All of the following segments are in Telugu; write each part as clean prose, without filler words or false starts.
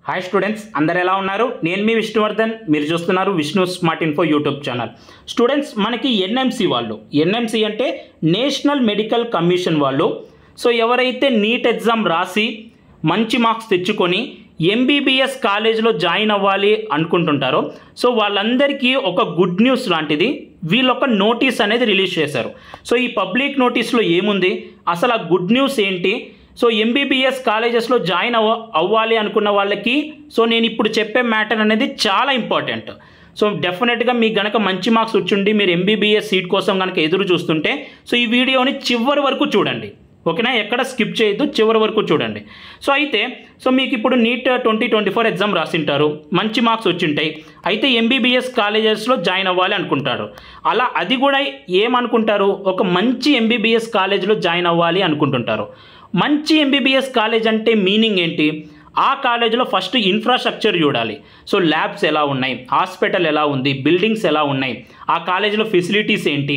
హాయ్ స్టూడెంట్స్, అందరు ఎలా ఉన్నారు? నేను మీ విష్ణువర్ధన్, మీరు చూస్తున్నారు Vishnu smart info YouTube channel. Students, మనకి ఎన్ఎంసి వాళ్ళు, ఎన్ఎంసి అంటే నేషనల్ మెడికల్ కమిషన్ వాళ్ళు, సో ఎవరైతే నీట్ ఎగ్జామ్ రాసి మంచి మార్క్స్ తెచ్చుకొని ఎంబీబీఎస్ కాలేజ్లో జాయిన్ అవ్వాలి అనుకుంటుంటారో, సో వాళ్ళందరికీ ఒక గుడ్ న్యూస్ లాంటిది వీళ్ళొక నోటీస్ అనేది రిలీజ్ చేశారు. సో ఈ పబ్లిక్ నోటీస్లో ఏముంది, అసలు ఆ గుడ్ న్యూస్ ఏంటి? సో ఎంబీబీఎస్ కాలేజెస్లో జాయిన్ అవ్వాలి అనుకున్న వాళ్ళకి సో నేను ఇప్పుడు చెప్పే మ్యాటర్ అనేది చాలా ఇంపార్టెంట్. సో డెఫినెట్గా మీకు గనక మంచి మార్క్స్ వచ్చుండి మీరు ఎంబీబీఎస్ సీట్ కోసం కనుక ఎదురు చూస్తుంటే సో ఈ వీడియోని చివరి వరకు చూడండి, ఓకేనా? ఎక్కడ స్కిప్ చేయొద్దు, చివరి వరకు చూడండి. సో అయితే మీకు ఇప్పుడు నీట్ 2024 ఎగ్జామ్ రాసింటారు, మంచి మార్క్స్ వచ్చింటాయి, అయితే ఎంబీబీఎస్ కాలేజెస్లో జాయిన్ అవ్వాలి అనుకుంటారు. అలా అది కూడా ఏమనుకుంటారు, ఒక మంచి ఎంబీబీఎస్ కాలేజ్లో జాయిన్ అవ్వాలి అనుకుంటుంటారు. మంచి ఎంబీబీఎస్ కాలేజ్ అంటే మీనింగ్ ఏంటి? ఆ కాలేజీలో ఫస్ట్ ఇన్ఫ్రాస్ట్రక్చర్ చూడాలి. సో ల్యాబ్స్ ఎలా ఉన్నాయి, హాస్పిటల్ ఎలా ఉంది, బిల్డింగ్స్ ఎలా ఉన్నాయి, ఆ కాలేజీలో ఫెసిలిటీస్ ఏంటి,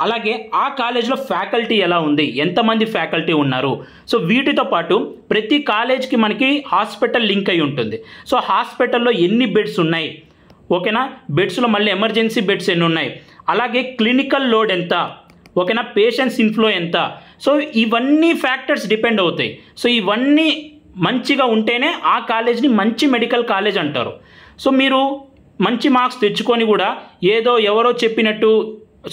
అలాగే ఆ కాలేజీలో ఫ్యాకల్టీ ఎలా ఉంది, ఎంతమంది ఫ్యాకల్టీ ఉన్నారు. సో వీటితో పాటు ప్రతి కాలేజ్కి మనకి హాస్పిటల్ లింక్ అయి ఉంటుంది. సో హాస్పిటల్లో ఎన్ని బెడ్స్ ఉన్నాయి, ఓకేనా? బెడ్స్లో మళ్ళీ ఎమర్జెన్సీ బెడ్స్ ఎన్ని ఉన్నాయి, అలాగే క్లినికల్ లోడ్ ఎంత, ఓకేనా? పేషెంట్స్ ఇన్ఫ్లో ఎంత. సో ఇవన్నీ ఫ్యాక్టర్స్ డిపెండ్ అవుతాయి. సో ఇవన్నీ మంచిగా ఉంటేనే ఆ కాలేజ్ని మంచి మెడికల్ కాలేజ్ అంటారు. సో మీరు మంచి మార్క్స్ తెచ్చుకొని కూడా ఏదో ఎవరో చెప్పినట్టు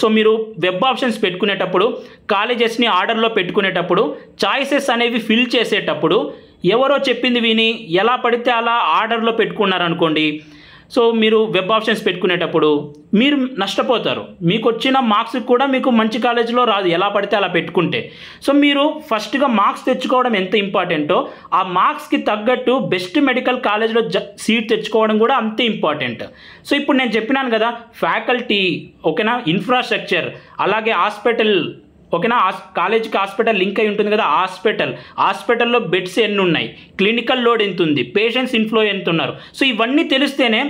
సో మీరు వెబ్ ఆప్షన్స్ పెట్టుకునేటప్పుడు, కాలేజెస్ని ఆర్డర్లో పెట్టుకునేటప్పుడు, చాయిసెస్ అనేవి ఫిల్ చేసేటప్పుడు ఎవరో చెప్పింది విని ఎలా పడితే అలా ఆర్డర్లో పెట్టుకున్నారనుకోండి, సో మీరు వెబ్ ఆప్షన్స్ పెట్టుకునేటప్పుడు మీరు నష్టపోతారు. మీకు వచ్చిన మార్క్స్ కూడా మీకు మంచి కాలేజీలో రాదు ఎలా పడితే అలా పెట్టుకుంటే. సో మీరు ఫస్ట్గా మార్క్స్ తెచ్చుకోవడం ఎంత ఇంపార్టెంటో ఆ మార్క్స్కి తగ్గట్టు బెస్ట్ మెడికల్ కాలేజ్లో సీట్ తెచ్చుకోవడం కూడా అంతే ఇంపార్టెంట్. సో ఇప్పుడు నేను చెప్పినాను కదా, ఫ్యాకల్టీ, ఓకేనా, ఇన్ఫ్రాస్ట్రక్చర్, అలాగే హాస్పిటల్, ఓకేనా, కాలేజీకి హాస్పిటల్ లింక్ అయి ఉంటుంది కదా, హాస్పిటల్లో బెడ్స్ ఎన్ని ఉన్నాయి, క్లినికల్ లోడ్ ఎంత ఉంది, పేషెంట్స్ ఇన్ఫ్లో ఎంత ఉన్నారు. సో ఇవన్నీ తెలిస్తేనే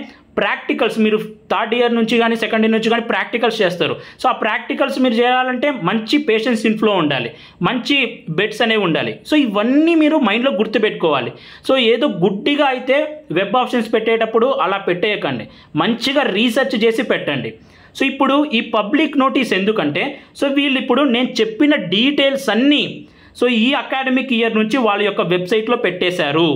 ప్రాక్టికల్స్ మీరు థర్డ్ ఇయర్ నుంచి కానీ సెకండ్ ఇయర్ నుంచి కానీ ప్రాక్టికల్స్ చేస్తారు. సో ఆ ప్రాక్టికల్స్ మీరు చేయాలంటే మంచి పేషెంట్స్ ఇన్ఫ్లో ఉండాలి, మంచి బెడ్స్ అనేవి ఉండాలి. సో ఇవన్నీ మీరు మైండ్లో గుర్తుపెట్టుకోవాలి. సో ఏదో గుడ్డిగా అయితే వెబ్ ఆప్షన్స్ పెట్టేటప్పుడు అలా పెట్టేయకండి, మంచిగా రీసెర్చ్ చేసి పెట్టండి. సో ఇప్పుడు ఈ పబ్లిక్ నోటీస్ ఎందుకంటే, సో వీళ్ళు ఇప్పుడు నేను చెప్పిన డీటెయిల్స్ అన్నీ సో ఈ అకాడమిక్ ఇయర్ నుంచి వాళ్ళ యొక్క వెబ్సైట్లో పెట్టేశారు.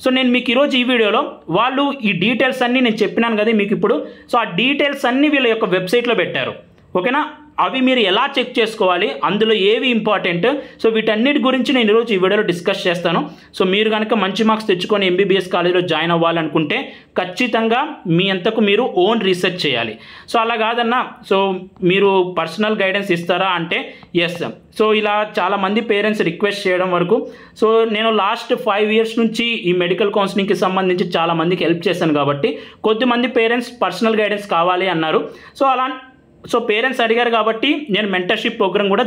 సో నేను మీకు ఈరోజు ఈ వీడియోలో వాళ్ళు ఈ డీటెయిల్స్ అన్నీ నేను చెప్పినాను కదా మీకు ఇప్పుడు, సో ఆ డీటెయిల్స్ అన్నీ వీళ్ళ యొక్క వెబ్సైట్లో పెట్టారు, ఓకేనా? అవి మీరు ఎలా చెక్ చేసుకోవాలి, అందులో ఏవి ఇంపార్టెంట్, సో వీటన్నిటి గురించి నేను ఈరోజు ఈ వీడియోలో డిస్కస్ చేస్తాను. సో మీరు కనుక మంచి మార్క్స్ తెచ్చుకొని ఎంబీబీఎస్ కాలేజ్లో జాయిన్ అవ్వాలనుకుంటే ఖచ్చితంగా మీ అంతకు మీరు ఓన్ రీసెర్చ్ చేయాలి. సో అలా కాదన్నా సో మీరు పర్సనల్ గైడెన్స్ ఇస్తారా అంటే ఎస్. సో ఇలా చాలామంది పేరెంట్స్ రిక్వెస్ట్ చేయడం వరకు సో నేను లాస్ట్ 5 years నుంచి ఈ మెడికల్ కౌన్సిలింగ్కి సంబంధించి చాలామందికి హెల్ప్ చేశాను కాబట్టి కొద్దిమంది పేరెంట్స్ పర్సనల్ గైడెన్స్ కావాలి అన్నారు. సో పేరెంట్స్ అడిగారు కాబట్టి నేను మెంటర్షిప్ ప్రోగ్రామ్ కూడా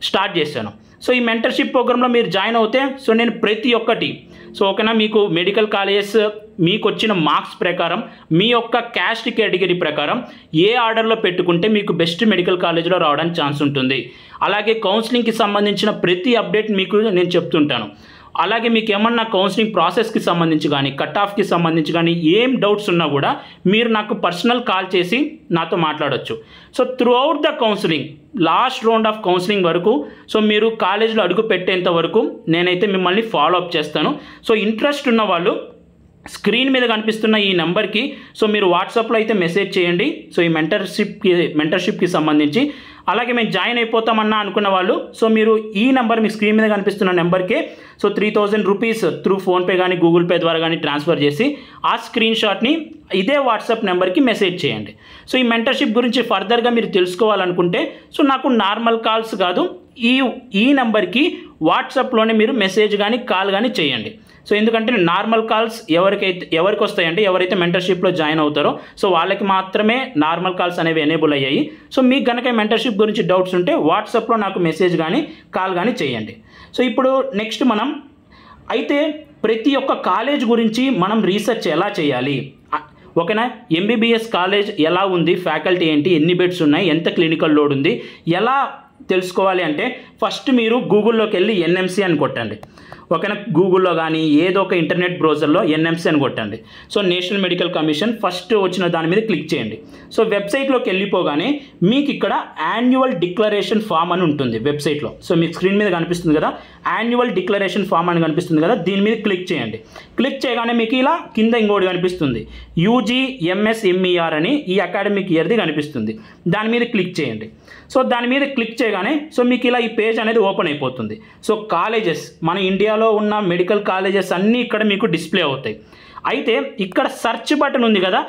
స్టార్ట్ చేశాను. సో ఈ మెంటర్షిప్ ప్రోగ్రాంలో మీరు జాయిన్ అవుతే సో నేను ప్రతి ఒక్కటి సో ఓకేనా, మీకు మెడికల్ కాలేజెస్ మీకు వచ్చిన మార్క్స్ ప్రకారం మీ యొక్క క్యాస్ట్ కేటగిరీ ప్రకారం ఏ ఆర్డర్లో పెట్టుకుంటే మీకు బెస్ట్ మెడికల్ కాలేజ్లో రావడానికి ఛాన్స్ ఉంటుంది. అలాగే కౌన్సిలింగ్కి సంబంధించిన ప్రతి అప్డేట్ మీకు నేను చెప్తుంటాను. అలాగే మీకు ఏమన్నా కౌన్సిలింగ్ ప్రాసెస్కి సంబంధించి కానీ కట్ ఆఫ్కి సంబంధించి కానీ ఏం డౌట్స్ ఉన్నా కూడా మీరు నాకు పర్సనల్ కాల్ చేసి నాతో మాట్లాడవచ్చు. So through out the counselling, last round of counselling వరకు సో మీరు కాలేజీలో అడుగు పెట్టేంత వరకు నేనైతే మిమ్మల్ని ఫాలో అప్ చేస్తాను. సో ఇంట్రెస్ట్ ఉన్న వాళ్ళు స్క్రీన్ మీద కనిపిస్తున్న ఈ నెంబర్కి సో మీరు వాట్సాప్లో అయితే మెసేజ్ చేయండి. సో ఈ మెంటర్షిప్కి సంబంధించి అలాగే మేము జాయిన్ అయిపోతామన్నా అనుకున్న వాళ్ళు సో మీరు ఈ నెంబర్ మీ స్క్రీన్ మీద కనిపిస్తున్న నెంబర్కే సో 3000 రూపీస్ త్రూ ఫోన్పే కానీ గూగుల్ పే ద్వారా కానీ ట్రాన్స్ఫర్ చేసి ఆ స్క్రీన్ షాట్ని ఇదే వాట్సాప్ నెంబర్కి మెసేజ్ చేయండి. సో ఈ మెంటర్షిప్ గురించి ఫర్దర్గా మీరు తెలుసుకోవాలనుకుంటే సో నాకు నార్మల్ కాల్స్ కాదు, ఈ నెంబర్కి వాట్సాప్లోనే మీరు మెసేజ్ కానీ కాల్ కానీ చేయండి. సో ఎందుకంటే నార్మల్ కాల్స్ ఎవరికి వస్తాయంటే ఎవరైతే మెంటర్షిప్లో జాయిన్ అవుతారో సో వాళ్ళకి మాత్రమే నార్మల్ కాల్స్ అనేవి ఎనేబుల్ అయ్యాయి. సో మీకు కనుక మెంటర్షిప్ గురించి డౌట్స్ ఉంటే వాట్సాప్లో నాకు మెసేజ్ కానీ కాల్ కానీ చేయండి. సో ఇప్పుడు నెక్స్ట్ మనం అయితే ప్రతి ఒక్క కాలేజ్ గురించి మనం రీసెర్చ్ ఎలా చేయాలి, ఓకేనా? ఎంబీబీఎస్ కాలేజ్ ఎలా ఉంది, ఫ్యాకల్టీ ఏంటి, ఎన్ని బెడ్స్ ఉన్నాయి, ఎంత క్లినికల్ లోడ్ ఉంది, ఎలా తెలుసుకోవాలి అంటే ఫస్ట్ మీరు గూగుల్లోకి వెళ్ళి ఎన్ఎంసీ అని కొట్టండి. ఓకేనా, గూగుల్లో కానీ ఏదో ఒక ఇంటర్నెట్ బ్రౌజర్లో ఎన్ఎంసీ అని కొట్టండి. So national medical commission first వచ్చిన దాని మీద క్లిక్ చేయండి. సో వెబ్సైట్లోకి వెళ్ళిపోగానే మీకు ఇక్కడ యాన్యువల్ డిక్లరేషన్ ఫామ్ అని ఉంటుంది వెబ్సైట్లో. సో మీకు స్క్రీన్ మీద కనిపిస్తుంది కదా, యాన్యువల్ డిక్లరేషన్ ఫామ్ అని కనిపిస్తుంది కదా, దీని మీద క్లిక్ చేయండి. క్లిక్ చేయగానే మీకు ఇలా కింద ఇంకోటి కనిపిస్తుంది, UGMSMER అని ఈ అకాడమిక్ ఇయర్ది కనిపిస్తుంది. దాని మీద క్లిక్ చేయండి. సో దాని మీద క్లిక్ చేయగానే సో మీకు ఇలా ఈ పేజ్ అనేది ఓపెన్ అయిపోతుంది. సో కాలేజెస్, మన ఇండియాలో ఉన్న మెడికల్ కాలేజెస్ అన్నీ ఇక్కడ మీకు డిస్ప్లే అవుతాయి. అయితే ఇక్కడ సెర్చ్ బటన్ ఉంది కదా,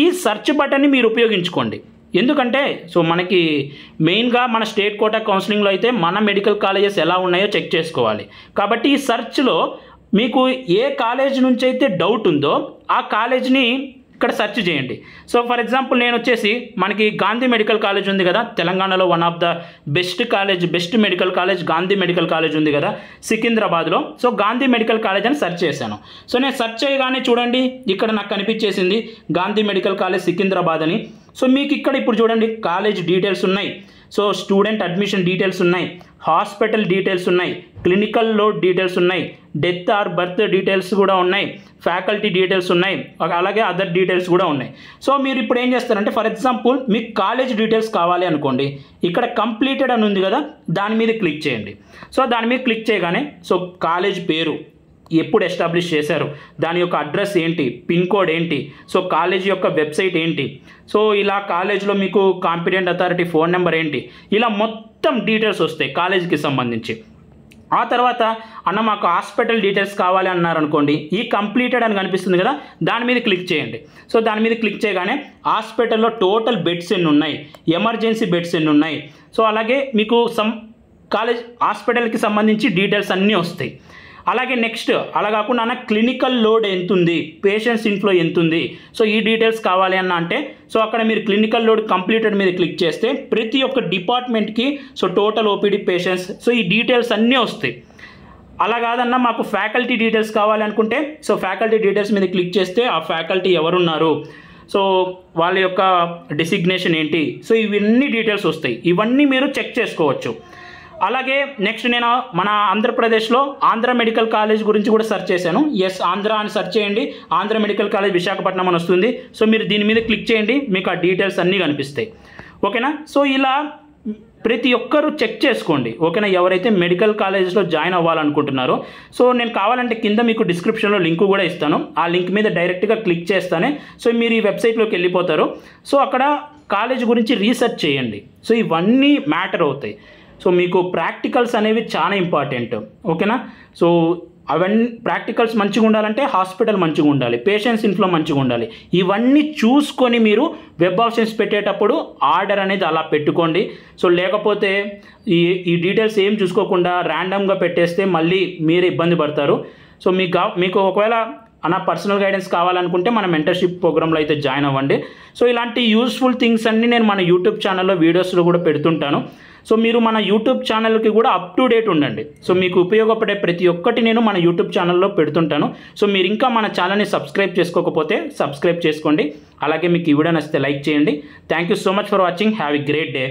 ఈ సెర్చ్ బటన్ని మీరు ఉపయోగించుకోండి. ఎందుకంటే సో మనకి మెయిన్గా మన స్టేట్ కోటా కౌన్సిలింగ్లో అయితే మన మెడికల్ కాలేజెస్ ఎలా ఉన్నాయో చెక్ చేసుకోవాలి. కాబట్టి ఈ సెర్చ్లో మీకు ఏ కాలేజ్ నుంచి అయితే డౌట్ ఉందో ఆ కాలేజ్ని ఇక్కడ సెర్చ్ చేయండి. సో ఫర్ ఎగ్జాంపుల్ నేను వచ్చేసి మనకి గాంధీ మెడికల్ కాలేజ్ ఉంది కదా, తెలంగాణలో one of the best medical college Gandhi medical college ఉంది కదా సికింద్రాబాద్లో. సో గాంధీ మెడికల్ కాలేజ్ అని సెర్చ్ చేశాను. సో నేను సెర్చ్ చేయగానే చూడండి ఇక్కడ నాకు కనిపించేసింది గాంధీ మెడికల్ కాలేజ్ సికింద్రాబాద్ అని. సో మీకు ఇక్కడ ఇప్పుడు చూడండి కాలేజ్ డీటెయిల్స్ ఉన్నాయి, సో స్టూడెంట్ అడ్మిషన్ డీటెయిల్స్ ఉన్నాయి, హాస్పిటల్ డీటెయిల్స్ ఉన్నాయి, క్లినికల్ లోడ్ డీటెయిల్స్ ఉన్నాయి, డెత్ ఆర్ బర్త్ డీటెయిల్స్ కూడా ఉన్నాయి, ఫ్యాకల్టీ డీటెయిల్స్ ఉన్నాయి, అలాగే అదర్ డీటెయిల్స్ కూడా ఉన్నాయి. సో మీరు ఇప్పుడు ఏం చేస్తారంటే ఫర్ ఎగ్జాంపుల్ మీకు కాలేజ్ డీటెయిల్స్ కావాలి అనుకోండి, ఇక్కడ కంప్లీటెడ్ అని ఉంది కదా దాని మీద క్లిక్ చేయండి. సో దాని మీద క్లిక్ చేయగానే సో కాలేజ్ పేరు, ఎప్పుడు ఎస్టాబ్లిష్ చేశారు, దాని యొక్క అడ్రస్ ఏంటి, పిన్ కోడ్ ఏంటి, సో కాలేజ్ యొక్క వెబ్సైట్ ఏంటి, సో ఇలా కాలేజ్లో మీకు కాంపిటెంట్ అథారిటీ ఫోన్ నెంబర్ ఏంటి, ఇలా మొత్తం డీటెయిల్స్ వస్తాయి కాలేజీకి సంబంధించి. ఆ తర్వాత అన్న మాకు హాస్పిటల్ డీటెయిల్స్ కావాలి అన్నారు అనుకోండి, ఈ కంప్లీటెడ్ అని కనిపిస్తుంది కదా దాని మీద క్లిక్ చేయండి. సో దాని మీద క్లిక్ చేయగానే హాస్పిటల్లో టోటల్ బెడ్స్ ఎన్ని ఉన్నాయి, ఎమర్జెన్సీ బెడ్స్ ఎన్ని ఉన్నాయి, సో అలాగే మీకు కాలేజ్ హాస్పిటల్కి సంబంధించి డీటెయిల్స్ అన్నీ వస్తాయి. అలాగే నెక్స్ట్ అలా కాకుండా అన్న క్లినికల్ లోడ్ ఎంత ఉంది, పేషెంట్స్ ఇన్ఫ్లో ఎంత ఉంది, సో ఈ డీటెయిల్స్ కావాలి అన్న అంటే సో అక్కడ మీరు క్లినికల్ లోడ్ కంప్లీటెడ్ మీద క్లిక్ చేస్తే ప్రతి ఒక్క డిపార్ట్మెంట్కి so total OPD patients so ఈ డీటెయిల్స్ అన్నీ వస్తాయి. అలా కాదన్నా మాకు ఫ్యాకల్టీ డీటెయిల్స్ కావాలి అనుకుంటే సో ఫ్యాకల్టీ డీటెయిల్స్ మీద క్లిక్ చేస్తే ఆ ఫ్యాకల్టీ ఎవరున్నారు, సో వాళ్ళ యొక్క డెసిగ్నేషన్ ఏంటి, సో ఇవన్నీ డీటెయిల్స్ వస్తాయి. ఇవన్నీ మీరు చెక్ చేసుకోవచ్చు. అలాగే నెక్స్ట్ నేను మన ఆంధ్రప్రదేశ్లో ఆంధ్ర మెడికల్ కాలేజ్ గురించి కూడా సెర్చ్ చేశాను. ఎస్ ఆంధ్ర అని సెర్చ్ చేయండి, ఆంధ్ర మెడికల్ కాలేజ్ విశాఖపట్నం అని వస్తుంది. సో మీరు దీని మీద క్లిక్ చేయండి, మీకు ఆ డీటెయిల్స్ అన్నీ కనిపిస్తాయి. ఓకేనా, సో ఇలా ప్రతి ఒక్కరూ చెక్ చేసుకోండి. ఓకేనా, ఎవరైతే మెడికల్ కాలేజ్లో జాయిన్ అవ్వాలనుకుంటున్నారో సో నేను కావాలంటే కింద మీకు డిస్క్రిప్షన్లో లింక్ కూడా ఇస్తాను, ఆ లింక్ మీద డైరెక్ట్గా క్లిక్ చేస్తానే సో మీరు ఈ వెబ్సైట్లోకి వెళ్ళిపోతారు. సో అక్కడ కాలేజ్ గురించి రీసెర్చ్ చేయండి. సో ఇవన్నీ మ్యాటర్ అవుతాయి. సో మీకు ప్రాక్టికల్స్ అనేవి చాలా ఇంపార్టెంట్. ఓకేనా, సో అవన్నీ ప్రాక్టికల్స్ మంచిగా ఉండాలంటే హాస్పిటల్ మంచిగా ఉండాలి, పేషెంట్స్ ఇన్ఫ్లో మంచిగా ఉండాలి. ఇవన్నీ చూసుకొని మీరు వెబ్ ఆప్షన్స్ పెట్టేటప్పుడు ఆర్డర్ అనేది అలా పెట్టుకోండి. సో లేకపోతే ఈ డీటెయిల్స్ ఏం చూసుకోకుండా ర్యాండమ్గా పెట్టేస్తే మళ్ళీ మీరు ఇబ్బంది పడతారు. సో మీకు ఒకవేళ అన్న పర్సనల్ గైడెన్స్ కావాలనుకుంటే మన మెంటర్షిప్ ప్రోగ్రాంలో అయితే జాయిన్ అవ్వండి. సో ఇలాంటి యూస్ఫుల్ థింగ్స్ అన్నీ నేను మన యూట్యూబ్ ఛానల్లో వీడియోస్లో కూడా పెడుతుంటాను. సో మీరు మన యూట్యూబ్ ఛానల్కి కూడా అప్ టు డేట్ ఉండండి. సో మీకు ఉపయోగపడే ప్రతి ఒక్కటి నేను మన యూట్యూబ్ ఛానల్లో పెడుతుంటాను. సో మీరు ఇంకా మన ఛానల్ని సబ్స్క్రైబ్ చేసుకోకపోతే సబ్స్క్రైబ్ చేసుకోండి. అలాగే మీకు ఈ వీడియో నచ్చితే లైక్ చేయండి. Thank you so much for watching. Have a great day.